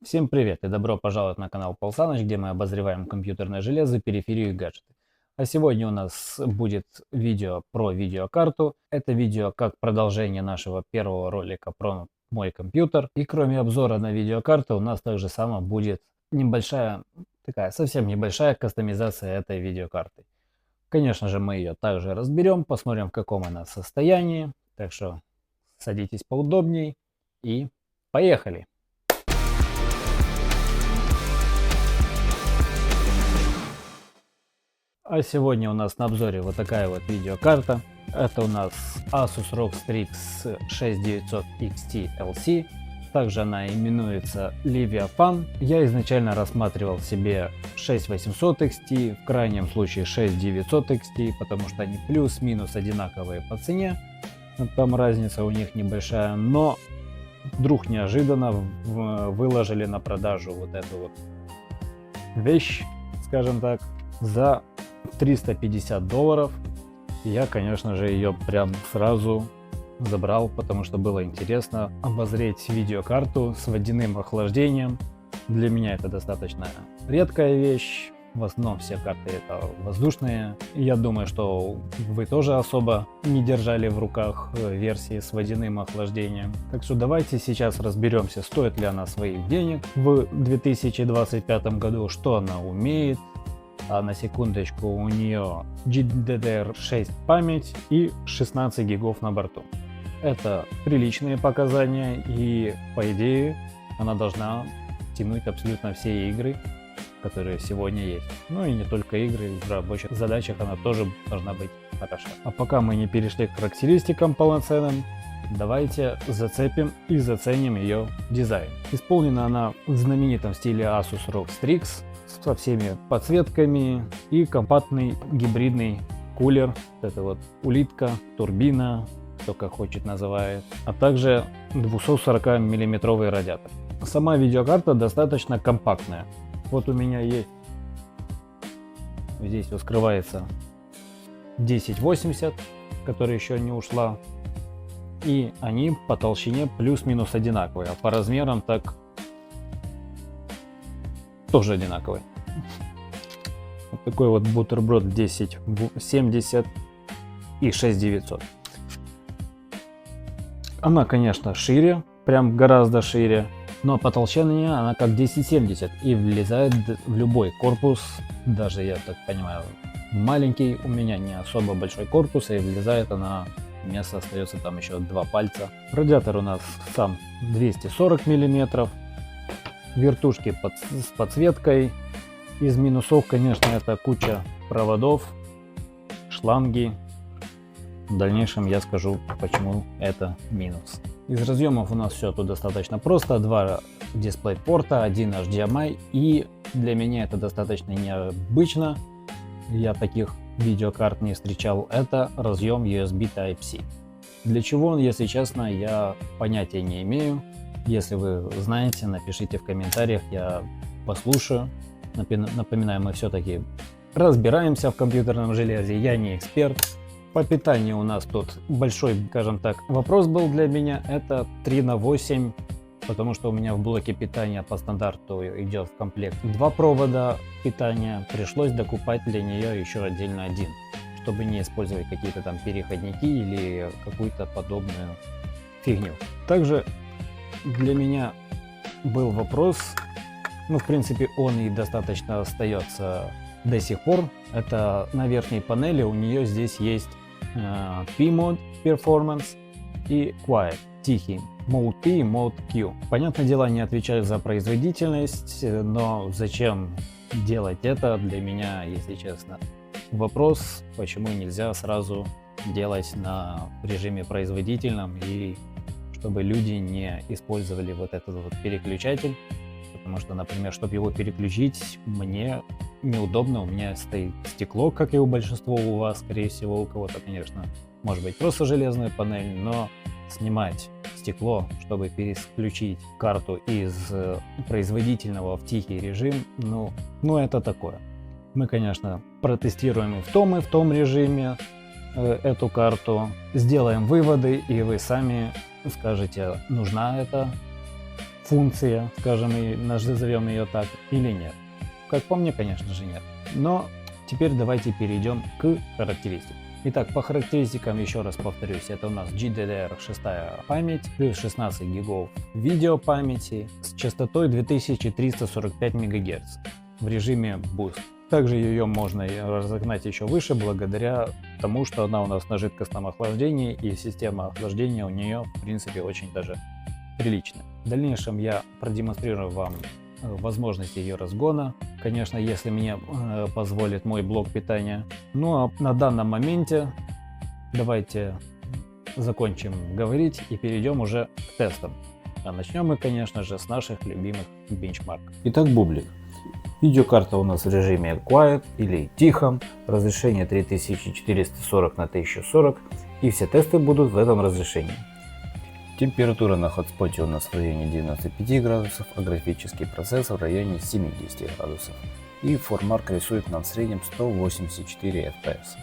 Всем привет и добро пожаловать на канал Пал где мы обозреваем компьютерное железо, периферию и гаджеты. А сегодня у нас будет видео про видеокарту. Это видео как продолжение нашего первого ролика про мой компьютер. И кроме обзора на видеокарту у нас также само будет небольшая, такая совсем небольшая кастомизация этой видеокарты. Конечно же мы ее также разберем, посмотрим в каком она состоянии. Так что садитесь поудобней и поехали! А сегодня у нас на обзоре вот такая вот видеокарта. Это у нас Asus ROG Strix 6900 XT LC. Также она именуется Leviathan. Я изначально рассматривал себе 6800 XT, в крайнем случае 6900 XT, потому что они плюс-минус одинаковые по цене. Там разница у них небольшая, но вдруг неожиданно выложили на продажу вот эту вот вещь, скажем так, за $350. Я, конечно же, ее прям сразу забрал, потому что было интересно обозреть видеокарту с водяным охлаждением. Для меня это достаточно редкая вещь. В основном все карты это воздушные. Я думаю, что вы тоже особо не держали в руках версии с водяным охлаждением. Так что давайте сейчас разберемся, стоит ли она своих денег в 2025 году, что она умеет. А на секундочку, у нее GDDR6 память и 16 гигов на борту. Это приличные показания, и по идее она должна тянуть абсолютно все игры, которые сегодня есть. Ну и не только игры, в рабочих задачах она тоже должна быть хороша. А пока мы не перешли к характеристикам полноценным, давайте зацепим и заценим ее дизайн. Исполнена она в знаменитом стиле Asus ROG Strix, со всеми подсветками и компактный гибридный кулер. Это вот улитка, турбина, кто как хочет называет, а также 240 миллиметровый радиатор. Сама видеокарта достаточно компактная. Вот у меня есть, здесь вот скрывается 1080, которая еще не ушла, и они по толщине плюс-минус одинаковые, а по размерам так тоже одинаковый. Вот такой вот бутерброд 1070 и 6900. Она, конечно, шире, прям гораздо шире, но по толщине она как 1070 и влезает в любой корпус. Даже, я так понимаю, маленький, у меня не особо большой корпус, и влезает она, место остается там еще 2 пальца. Радиатор у нас сам 240 миллиметров. Вертушки с подсветкой. Из минусов, конечно, это куча проводов, шланги. В дальнейшем я скажу, почему это минус. Из разъемов у нас все тут достаточно просто. 2 DisplayPort, 1 HDMI. И для меня это достаточно необычно. Я таких видеокарт не встречал. Это разъем USB Type-C. Для чего он, если честно, я понятия не имею. Если вы знаете, напишите в комментариях, я послушаю. Напоминаю, мы все-таки разбираемся в компьютерном железе, я не эксперт. По питанию у нас тут большой, скажем так, вопрос был для меня. Это 3 на 8, потому что у меня в блоке питания по стандарту идет в комплект 2 провода питания. Пришлось докупать для нее еще отдельно 1, чтобы не использовать какие-то там переходники или какую-то подобную фигню. Также для меня был вопрос, ну в принципе он и достаточно остается до сих пор. Это на верхней панели у нее здесь есть P-Mode Performance и Quiet, тихий, Mode P и Mode Q. Понятное дело, они отвечают за производительность, но зачем делать это, для меня, если честно, вопрос, почему нельзя сразу делать на режиме производительном, и чтобы люди не использовали вот этот вот переключатель, потому что, например, чтобы его переключить, мне неудобно, у меня стоит стекло, как и у большинства у вас, скорее всего, у кого-то, конечно, может быть просто железная панель, но снимать стекло, чтобы переключить карту из производительного в тихий режим, ну это такое. Мы, конечно, протестируем и в том режиме эту карту, сделаем выводы, и вы сами скажете, нужна эта функция, скажем, и назовем ее так, или нет. Как по мне, конечно же, нет. Но теперь давайте перейдем к характеристикам. Итак, по характеристикам еще раз повторюсь, это у нас GDDR6 память, плюс 16 гигов видеопамяти с частотой 2345 МГц в режиме Boost. Также ее можно разогнать еще выше благодаря тому, что она у нас на жидкостном охлаждении, и система охлаждения у нее в принципе очень даже приличная. В дальнейшем я продемонстрирую вам возможности ее разгона, конечно, если мне позволит мой блок питания. Ну а на данном моменте давайте закончим говорить и перейдем уже к тестам. А начнем мы, конечно же, с наших любимых бенчмарков. Итак, бублик. Видеокарта у нас в режиме Quiet или тихом, разрешение 3440 на 1040, и все тесты будут в этом разрешении. Температура на хотспоте у нас в районе 95 градусов, а графический процесс в районе 70 градусов. И формарк рисует нам в среднем 184 FPS.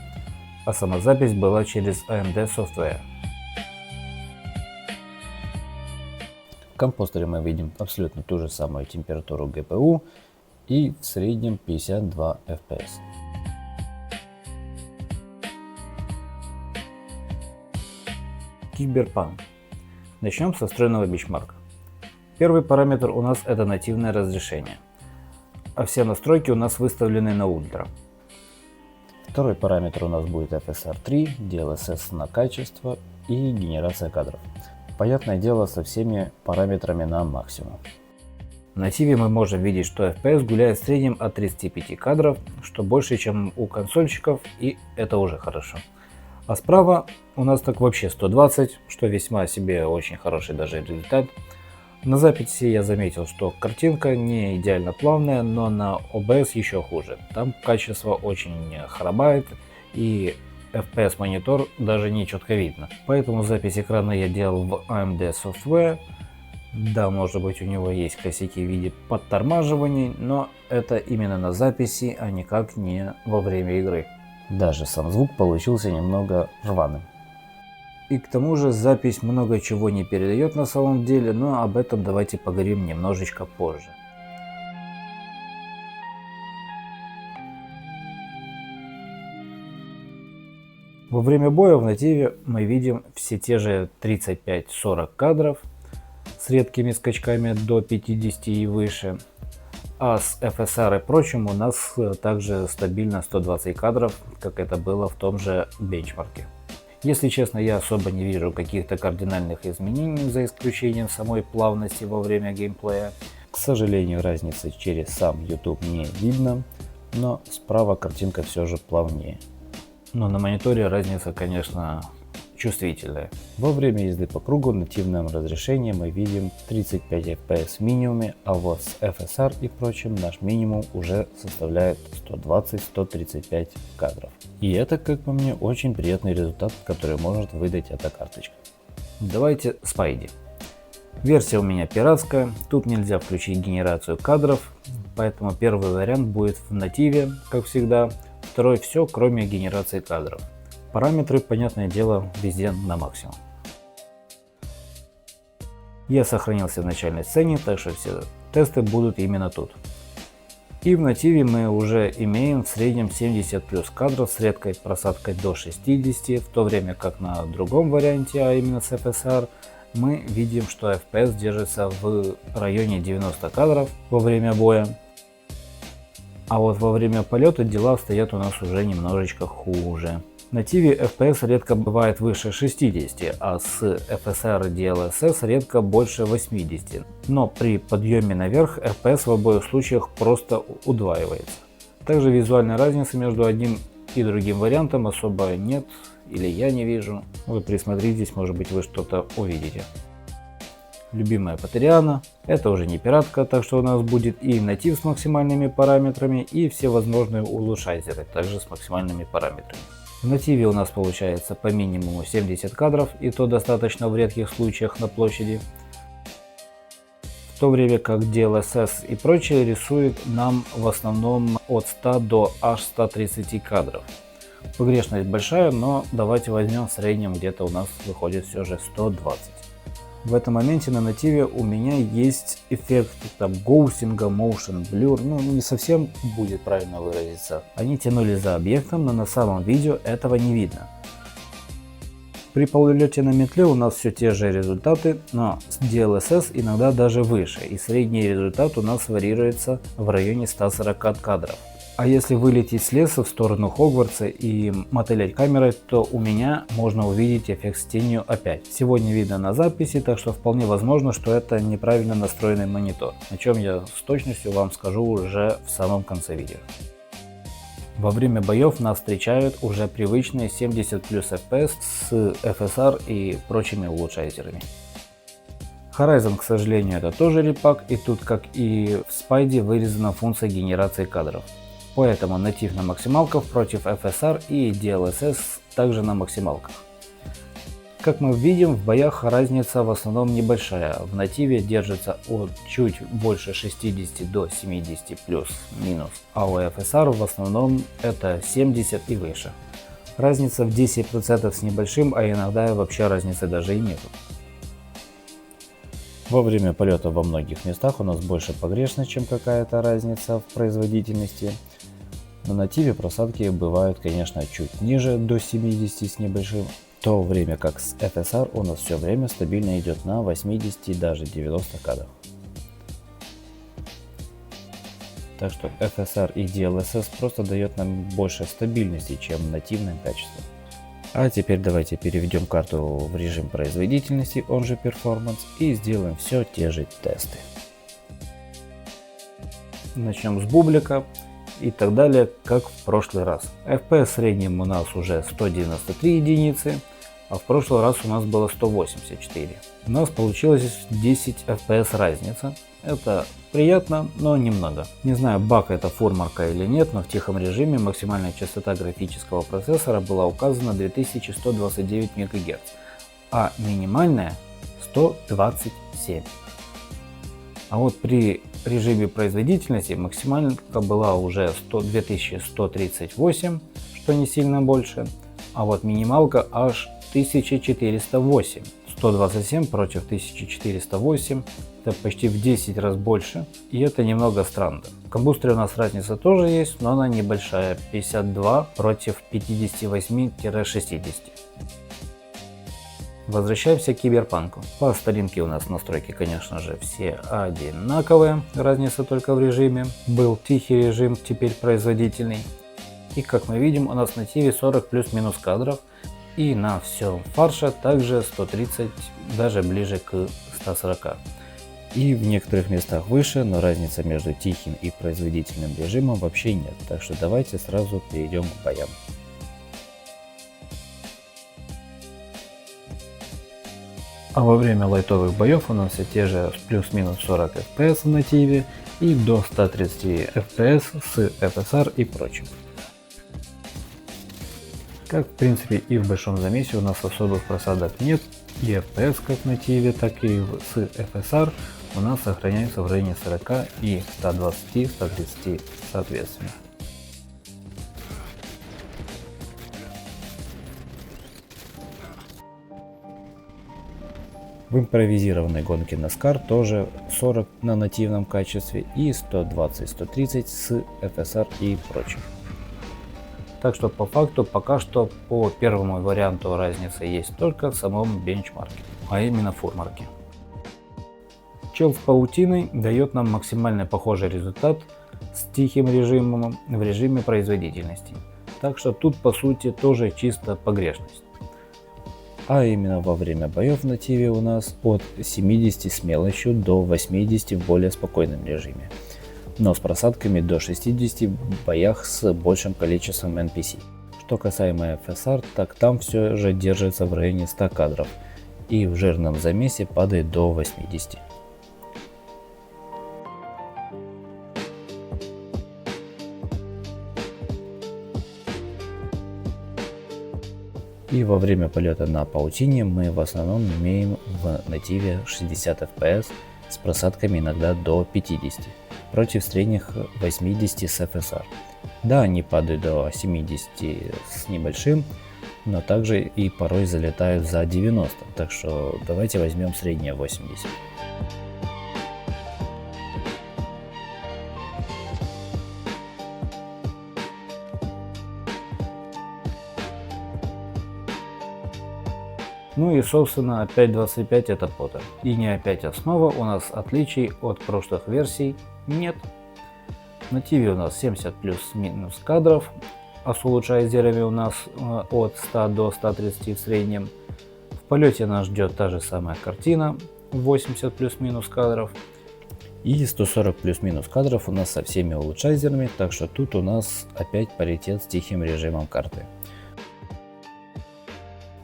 А сама запись была через AMD Software. В компостере мы видим абсолютно ту же самую температуру GPU и в среднем 52 FPS. Киберпанк. Начнем со встроенного бенчмарка. Первый параметр у нас это нативное разрешение, а все настройки у нас выставлены на ультра. Второй параметр у нас будет FSR 3, DLSS на качество и генерация кадров. Понятное дело, со всеми параметрами на максимум. В нативе мы можем видеть, что FPS гуляет в среднем от 35 кадров, что больше, чем у консольщиков, и это уже хорошо. А справа у нас так вообще 120, что весьма себе очень хороший даже результат. На записи я заметил, что картинка не идеально плавная, но на OBS еще хуже. Там качество очень хромает и FPS монитор даже не четко видно. Поэтому запись экрана я делал в AMD Software. Да, может быть, у него есть косяки в виде подтормаживаний, но это именно на записи, а никак не во время игры. Даже сам звук получился немного рваным. И к тому же запись много чего не передает на самом деле, но об этом давайте поговорим немножечко позже. Во время боя в нативе мы видим все те же 35-40 кадров с редкими скачками до 50 и выше. А с FSR и прочим у нас также стабильно 120 кадров, как это было в том же бенчмарке. Если честно, я особо не вижу каких-то кардинальных изменений, за исключением самой плавности во время геймплея. К сожалению, разницы через сам YouTube не видно, но справа картинка все же плавнее. Но на мониторе разница, конечно, чувствительная. Во время езды по кругу в нативном разрешении мы видим 35 FPS в минимуме, а вот с FSR и прочим наш минимум уже составляет 120-135 кадров. И это, как по мне, очень приятный результат, который может выдать эта карточка. Давайте Spidey. Версия у меня пиратская, тут нельзя включить генерацию кадров, поэтому первый вариант будет в нативе, как всегда, второй все, кроме генерации кадров. Параметры, понятное дело, везде на максимум. Я сохранился в начальной сцене, так что все тесты будут именно тут. И в нативе мы уже имеем в среднем 70 плюс кадров с редкой просадкой до 60, в то время как на другом варианте, а именно с FSR, мы видим, что FPS держится в районе 90 кадров во время боя. А вот во время полета дела обстоят у нас уже немножечко хуже. В нативе FPS редко бывает выше 60, а с FSR и DLSS редко больше 80. Но при подъеме наверх FPS в обоих случаях просто удваивается. Также визуальной разницы между одним и другим вариантом особо нет, или я не вижу. Вы присмотритесь, может быть, вы что-то увидите. Любимая Патериана, это уже не пиратка, так что у нас будет и натив с максимальными параметрами, и все возможные улучшайзеры также с максимальными параметрами. В нативе у нас получается по минимуму 70 кадров, и то достаточно в редких случаях на площади. В то время как DLSS и прочее рисует нам в основном от 100 до аж 130 кадров. Погрешность большая, но давайте возьмем в среднем где-то у нас выходит все же 120. В этом моменте на нативе у меня есть эффект там гоустинга, motion blur, ну не совсем будет правильно выразиться. Они тянули за объектом, но на самом видео этого не видно. При полулете на метле у нас все те же результаты, но с DLSS иногда даже выше, и средний результат у нас варьируется в районе 140 кадров. А если вылететь с леса в сторону Хогвартса и мотылять камерой, то у меня можно увидеть эффект с тенью опять. Сегодня видно на записи, так что вполне возможно, что это неправильно настроенный монитор, о чем я с точностью вам скажу уже в самом конце видео. Во время боев нас встречают уже привычные 70 плюс FPS с FSR и прочими улучшайзерами. Horizon, к сожалению, это тоже репак, и тут, как и в Spidey, вырезана функция генерации кадров. Поэтому натив на максималках против FSR и DLSS также на максималках. Как мы видим, в боях разница в основном небольшая. В нативе держится от чуть больше 60 до 70 плюс-минус, а у FSR в основном это 70 и выше. Разница в 10% с небольшим, а иногда вообще разницы даже и нету. Во время полета во многих местах у нас больше погрешность, чем какая-то разница в производительности. На нативе просадки бывают, конечно, чуть ниже, до 70 с небольшим, в то время как с FSR у нас все время стабильно идет на 80 и даже 90 кадров. Так что FSR и DLSS просто дает нам больше стабильности, чем нативное качество. А теперь давайте переведем карту в режим производительности, он же Performance, и сделаем все те же тесты. Начнем с бублика и так далее, как в прошлый раз. FPS в среднем у нас уже 193 единицы, а в прошлый раз у нас было 184. У нас получилось 10 FPS разница. Это приятно, но немного. Не знаю, баг это формарка или нет, но в тихом режиме максимальная частота графического процессора была указана 2129 МГц, а минимальная 127. А вот при режиме производительности максималька была уже 2138, что не сильно больше, а вот минималка аж 1408. 127 против 1408, это почти в 10 раз больше, и это немного странно. В комбустере у нас разница тоже есть, но она небольшая, 52 против 58-60. Возвращаемся к Киберпанку. По старинке у нас настройки, конечно же, все одинаковые, разница только в режиме. Был тихий режим, теперь производительный. И как мы видим, у нас на тиве 40 плюс-минус кадров, и на всем фарше также 130, даже ближе к 140. И в некоторых местах выше, но разницы между тихим и производительным режимом вообще нет, так что давайте сразу перейдем к боям. А во время лайтовых боев у нас все те же плюс-минус 40 FPS в нативе и до 130 FPS с FSR и прочим. Как в принципе и в большом замесе у нас особых просадок нет, и FPS как в нативе, так и с FSR у нас сохраняется в районе 40 и 120-130 соответственно. В импровизированной гонке NASCAR тоже 40 на нативном качестве и 120-130 с FSR и прочим. Так что по факту пока что по первому варианту разница есть только в самом бенчмарке, а именно в формарке. Чел с паутиной дает нам максимально похожий результат с тихим режимом в режиме производительности. Так что тут по сути тоже чисто погрешность. А именно во время боев в нативе у нас от 70 с мелочью до 80 в более спокойном режиме, но с просадками до 60 в боях с большим количеством NPC. Что касаемо FSR, так там все же держится в районе 100 кадров и в жирном замесе падает до 80. И во время полета на паутине мы в основном имеем в нативе 60 FPS с просадками иногда до 50 против средних 80 с FSR. Да, они падают до 70 с небольшим, но также и порой залетают за 90, так что давайте возьмем среднее 80. Ну и собственно опять 25 это пота. И не опять основа, у нас отличий от прошлых версий нет. На TV у нас 70 плюс-минус кадров, а с улучшайзерами у нас от 100 до 130 в среднем. В полете нас ждет та же самая картина, 80 плюс-минус кадров. И 140 плюс-минус кадров у нас со всеми улучшайзерами, так что тут у нас опять паритет с тихим режимом карты.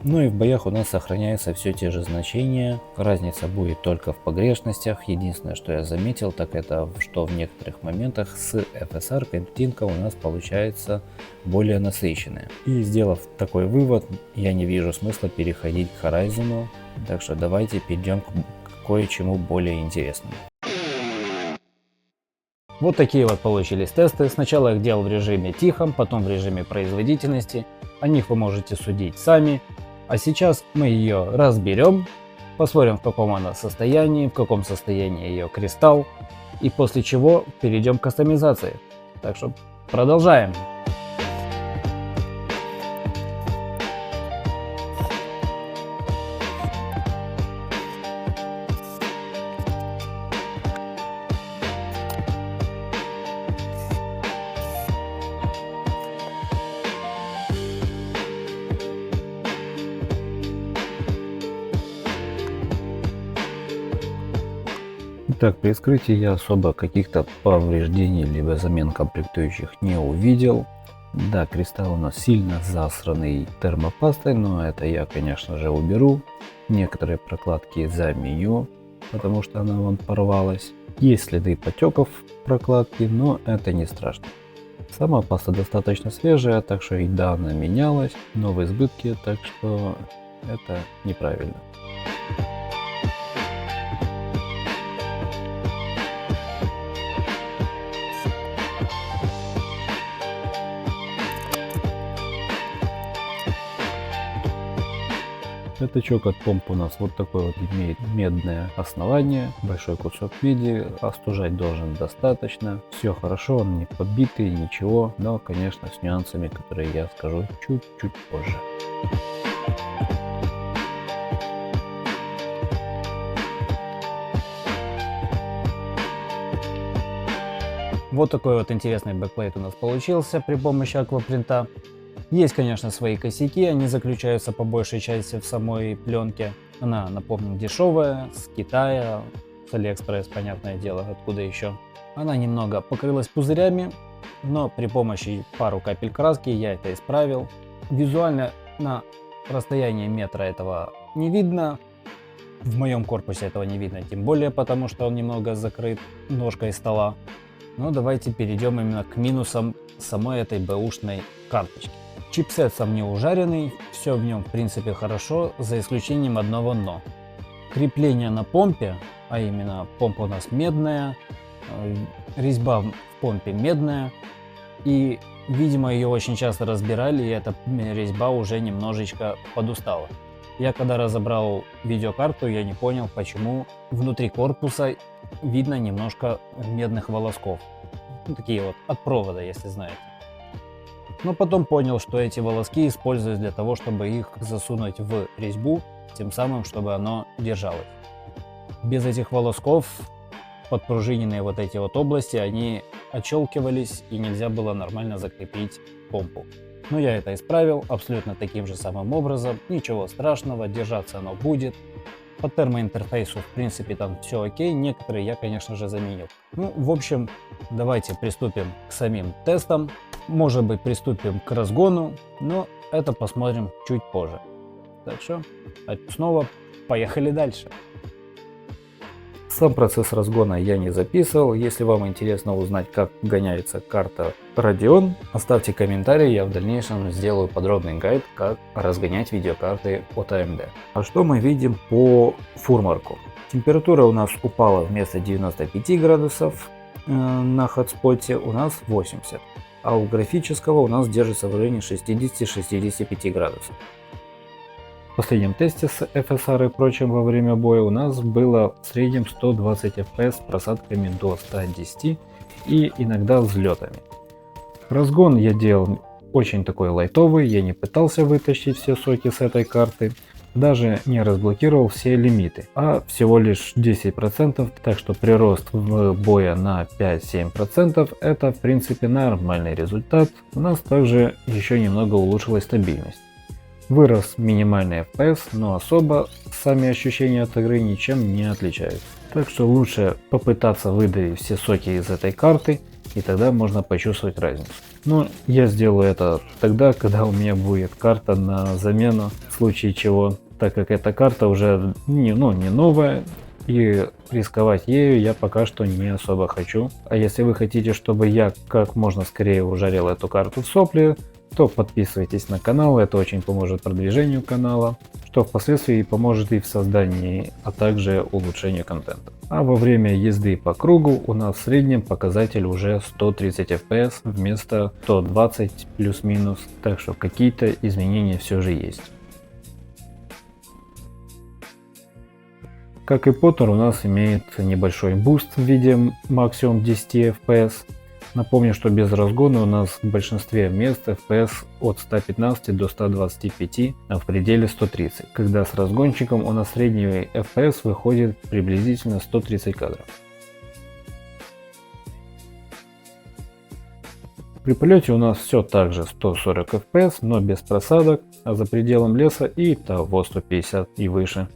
Ну и в боях у нас сохраняются все те же значения, разница будет только в погрешностях. Единственное, что я заметил, так это, что в некоторых моментах с FSR картинка у нас получается более насыщенная. И сделав такой вывод, я не вижу смысла переходить к Horizon, так что давайте перейдем к кое-чему более интересному. Вот такие вот получились тесты. Сначала я их делал в режиме тихом, потом в режиме производительности. О них вы можете судить сами. А сейчас мы ее разберем, посмотрим, в каком она состоянии, в каком состоянии ее кристалл, и после чего перейдем к кастомизации. Так что продолжаем. Итак, при вскрытии я особо каких-то повреждений либо замен комплектующих не увидел. Да, кристалл у нас сильно засранный термопастой, но это я, конечно же, уберу. Некоторые прокладки заменю, потому что она вон порвалась. Есть следы потеков прокладки, но это не страшно. Сама паста достаточно свежая, так что и да, она менялась, но в избытке, так что это неправильно. Пятачок от помп у нас вот такой вот имеет медное основание, большой кусок меди, остужать должен достаточно. Все хорошо, он не побитый, ничего, но конечно с нюансами, которые я скажу чуть-чуть позже. Вот такой вот интересный бэкплейт у нас получился при помощи аквапринта. Есть, конечно, свои косяки, они заключаются по большей части в самой пленке. Она, напомню, дешевая, с Китая, с Алиэкспресс, понятное дело, откуда еще. Она немного покрылась пузырями, но при помощи пару капель краски я это исправил. Визуально на расстоянии метра этого не видно. В моем корпусе этого не видно, тем более, потому что он немного закрыт ножкой стола. Но давайте перейдем именно к минусам самой этой бэушной карточки. Чипсет сам не ужаренный, все в нем в принципе хорошо, за исключением одного но. Крепление на помпе, а именно помпа у нас медная, резьба в помпе медная, и видимо ее очень часто разбирали, и эта резьба уже немножечко подустала. Я когда разобрал видеокарту, я не понял, почему внутри корпуса видно немножко медных волосков. Ну, такие вот от провода, если знаете. Но потом понял, что эти волоски используют для того, чтобы их засунуть в резьбу, тем самым, чтобы оно держалось. Без этих волосков подпружиненные вот эти вот области, они отщелкивались и нельзя было нормально закрепить помпу. Но я это исправил абсолютно таким же самым образом, ничего страшного, держаться оно будет. По термоинтерфейсу в принципе там все окей, некоторые я, конечно же, заменил. Ну, в общем, давайте приступим к самим тестам. Может быть, приступим к разгону, но это посмотрим чуть позже. Так что снова поехали дальше. Сам процесс разгона я не записывал. Если вам интересно узнать, как гоняется карта Radeon, оставьте комментарий, я в дальнейшем сделаю подробный гайд, как разгонять видеокарты от AMD. А что мы видим по фурмарку? Температура у нас упала вместо 95 градусов на хотспоте, у нас 80. а у графического у нас держится в районе 60-65 градусов. В последнем тесте с FSR и прочим во время боя у нас было в среднем 120 FPS с просадками до 110 и иногда взлетами. Разгон я делал очень такой лайтовый, я не пытался вытащить все соки с этой карты, даже не разблокировал все лимиты, а всего лишь 10%, так что прирост в боя на 5-7% это в принципе нормальный результат. У нас также еще немного улучшилась стабильность. Вырос минимальный FPS, но особо сами ощущения от игры ничем не отличаются. Так что лучше попытаться выдавить все соки из этой карты, и тогда можно почувствовать разницу. Но я сделаю это тогда, когда у меня будет карта на замену, в случае чего, так как эта карта уже не новая, и рисковать ею я пока что не особо хочу. А если вы хотите, чтобы я как можно скорее ужарил эту карту в сопли, то подписывайтесь на канал, это очень поможет продвижению канала, что впоследствии поможет и в создании, а также улучшению контента. А во время езды по кругу у нас в среднем показатель уже 130 FPS вместо 120 плюс-минус, так что какие-то изменения все же есть. Как и Potter, у нас имеет небольшой буст в виде максимум 10 FPS. Напомню, что без разгона у нас в большинстве мест FPS от 115 до 125, а в пределе 130, когда с разгончиком у нас средний FPS выходит приблизительно 130 кадров. При полете у нас все так же 140 FPS, но без просадок, а за пределом леса и того 150 и выше.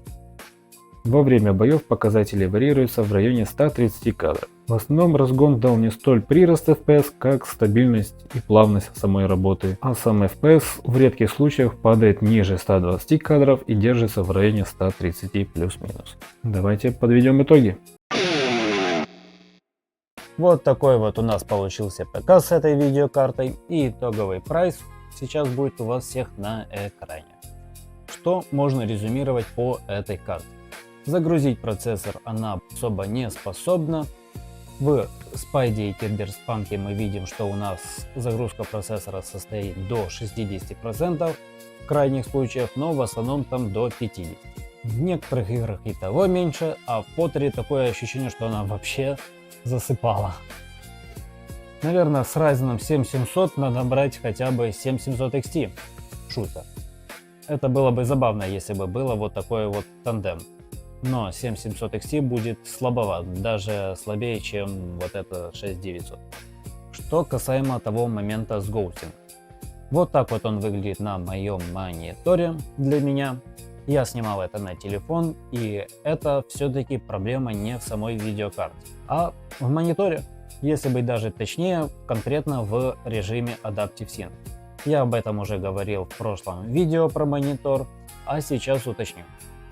Во время боев показатели варьируются в районе 130 кадров. В основном разгон дал не столь прирост FPS, как стабильность и плавность самой работы, а сам FPS в редких случаях падает ниже 120 кадров и держится в районе 130 плюс-минус. Давайте подведем итоги. Вот такой вот у нас получился ПК с этой видеокартой, и итоговый прайс сейчас будет у вас всех на экране. Что можно резюмировать по этой карте? Загрузить процессор она особо не способна. В Spidey и Киберспанке мы видим, что у нас загрузка процессора состоит до 60% в крайних случаях, но в основном там до 50%. В некоторых играх и того меньше, а в Potter'е такое ощущение, что она вообще засыпала. Наверное, с Ryzen 7700 надо брать хотя бы 7700 XT. Шутка. Это было бы забавно, если бы было вот такой вот тандем. Но 7700 XT будет слабоват, даже слабее, чем вот это 6900. Что касаемо того момента с гоутингом. Вот так вот он выглядит на моем мониторе для меня. Я снимал это на телефон, и это все-таки проблема не в самой видеокарте, а в мониторе. Если быть даже точнее, конкретно в режиме Adaptive Sync. Я об этом уже говорил в прошлом видео про монитор, а сейчас уточню.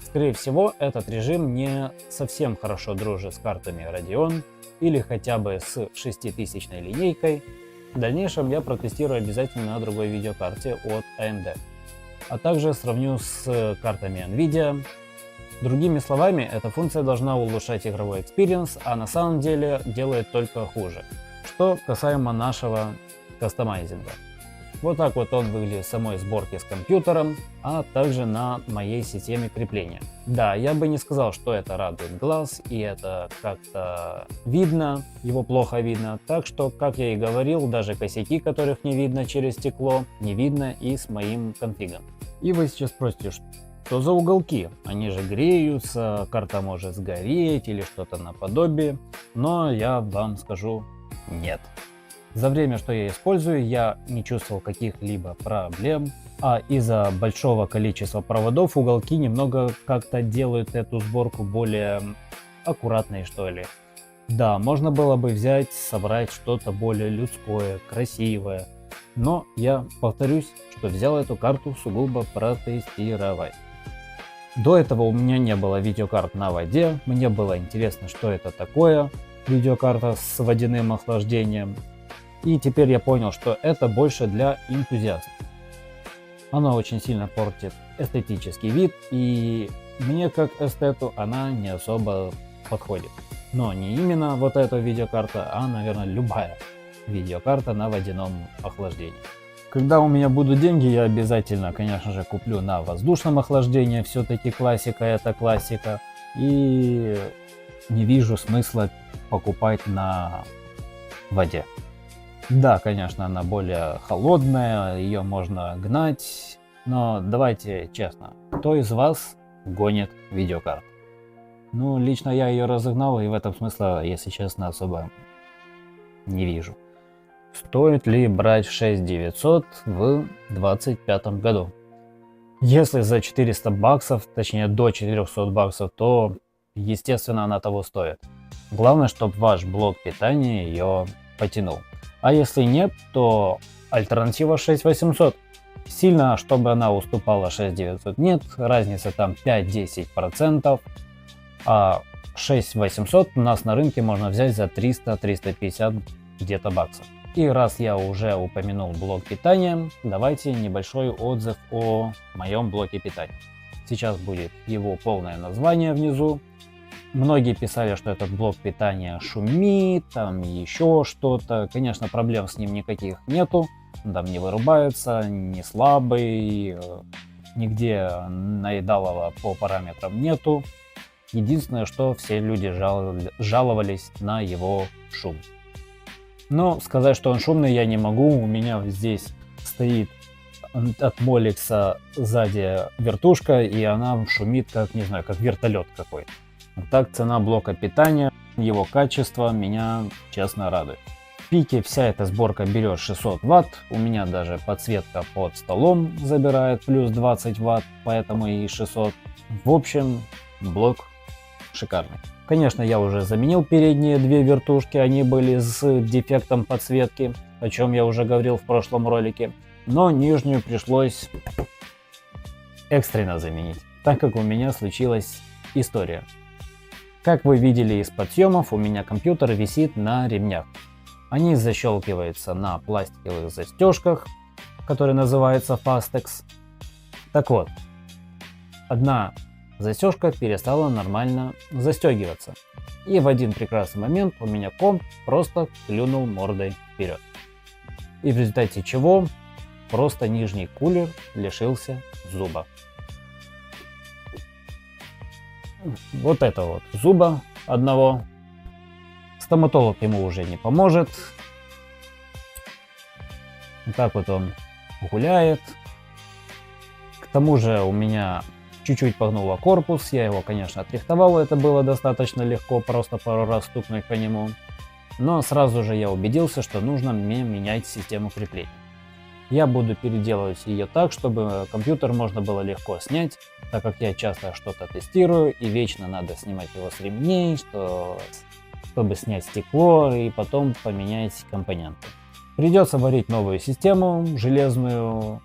Скорее всего, этот режим не совсем хорошо дружит с картами Radeon или хотя бы с 6000 линейкой. В дальнейшем я протестирую обязательно на другой видеокарте от AMD, а также сравню с картами Nvidia. Другими словами, эта функция должна улучшать игровой экспириенс, а на самом деле делает только хуже. Что касаемо нашего кастомайзинга. Вот так вот он выглядит в самой сборке с компьютером, а также на моей системе крепления. Да, я бы не сказал, что это радует глаз и это как-то видно, его плохо видно. Так что, как я и говорил, даже косяки, которых не видно через стекло, не видно и с моим конфигом. И вы сейчас спросите, что за уголки? Они же греются, карта может сгореть или что-то наподобие. Но я вам скажу нет. За время, что я использую, я не чувствовал каких-либо проблем, а из-за большого количества проводов уголки немного как-то делают эту сборку более аккуратной, что ли. Да, можно было бы взять, собрать что-то более людское, красивое, но я повторюсь, что взял эту карту сугубо протестировать. До этого у меня не было видеокарт на воде, мне было интересно, что это такое, видеокарта с водяным охлаждением. И теперь я понял, что это больше для энтузиастов. Она очень сильно портит эстетический вид, и мне как эстету она не особо подходит. Но не именно вот эта видеокарта, а, наверное, любая. видеокарта на водяном охлаждении. Когда у меня будут деньги, я обязательно, конечно же, куплю на воздушном охлаждении. Все-таки классика это классика. И не вижу смысла покупать на воде. Да, конечно, она более холодная, ее можно гнать. Но давайте честно, кто из вас гонит видеокарту? Ну, лично я ее разогнал, и в этом смысла, если честно, особо не вижу. Стоит ли брать 6900 в 2025 году? Если за 400 баксов, точнее до 400 баксов, то, естественно, она того стоит. Главное, чтобы ваш блок питания ее потянул. А если нет, то альтернатива 6800. Сильно, чтобы она уступала 6900 нет, разница там 5-10%. А 6800 у нас на рынке можно взять за 300-350 где-то баксов. И раз я уже упомянул блок питания, давайте небольшой отзыв о моем блоке питания. Сейчас будет его полное название внизу. Многие писали, что этот блок питания шумит, там еще что-то. Конечно, проблем с ним никаких нету. Там не вырубается, не слабый, нигде наедалого по параметрам нету. Единственное, что все люди жаловались на его шум. Но сказать, что он шумный, я не могу. У меня здесь стоит от Molex сзади вертушка, и она шумит как, не знаю, как вертолет какой-то. Так, цена блока питания, его качество меня честно радует. В пике вся эта сборка берет 600 Вт, у меня даже подсветка под столом забирает плюс 20 Вт, поэтому и 600. В общем, блок шикарный. Конечно, я уже заменил передние две вертушки, они были с дефектом подсветки, о чем я уже говорил в прошлом ролике. Но нижнюю пришлось экстренно заменить, так как у меня случилась история. Как вы видели из подъемов, у меня компьютер висит на ремнях. Они защелкиваются на пластиковых застежках, которые называются Fastex. Так вот, одна застежка перестала нормально застегиваться. И в один прекрасный момент у меня комп просто клюнул мордой вперед. И в результате чего просто нижний кулер лишился зуба. Вот это вот зуба одного. Стоматолог ему уже не поможет. Вот так вот он гуляет. К тому же у меня чуть-чуть погнуло корпус. Я его, конечно, отрихтовал. Это было достаточно легко, просто пару раз стукнуть по нему. Но сразу же я убедился, что нужно мне менять систему крепления. Я буду переделывать ее так, чтобы компьютер можно было легко снять, так как я часто что-то тестирую и вечно надо снимать его с ремней, чтобы снять стекло и потом поменять компоненты. Придется варить новую систему, железную,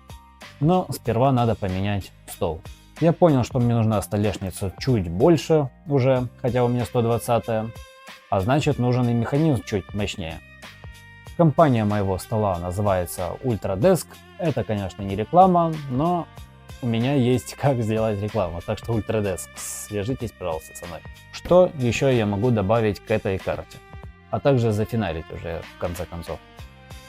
но сперва надо поменять стол. Я понял, что мне нужна столешница чуть больше уже, хотя у меня 120, а значит нужен и механизм чуть мощнее. Компания моего стола называется Ultradesk. Это, конечно, не реклама, но у меня есть как сделать рекламу. Так что Ultradesk, свяжитесь, пожалуйста, со мной. Что еще я могу добавить к этой карте? А также зафиналить уже в конце концов.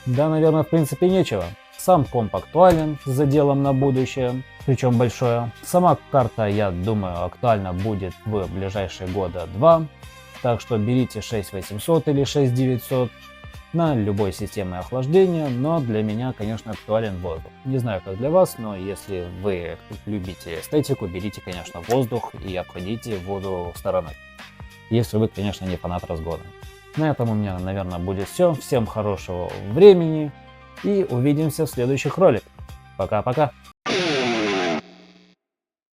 Да, наверное, в принципе нечего. Сам комп актуален с заделом на будущее, причем большое. Сама карта, я думаю, актуальна будет в ближайшие года 2. Так что берите 6800 или 6900. На любой системе охлаждения, но для меня, конечно, актуален воздух. Не знаю, как для вас, но если вы любите эстетику, берите, конечно, воздух и обходите воду стороной. Если вы, конечно, не фанат разгона. На этом у меня, наверное, будет все. Всем хорошего времени и увидимся в следующих роликах. Пока-пока.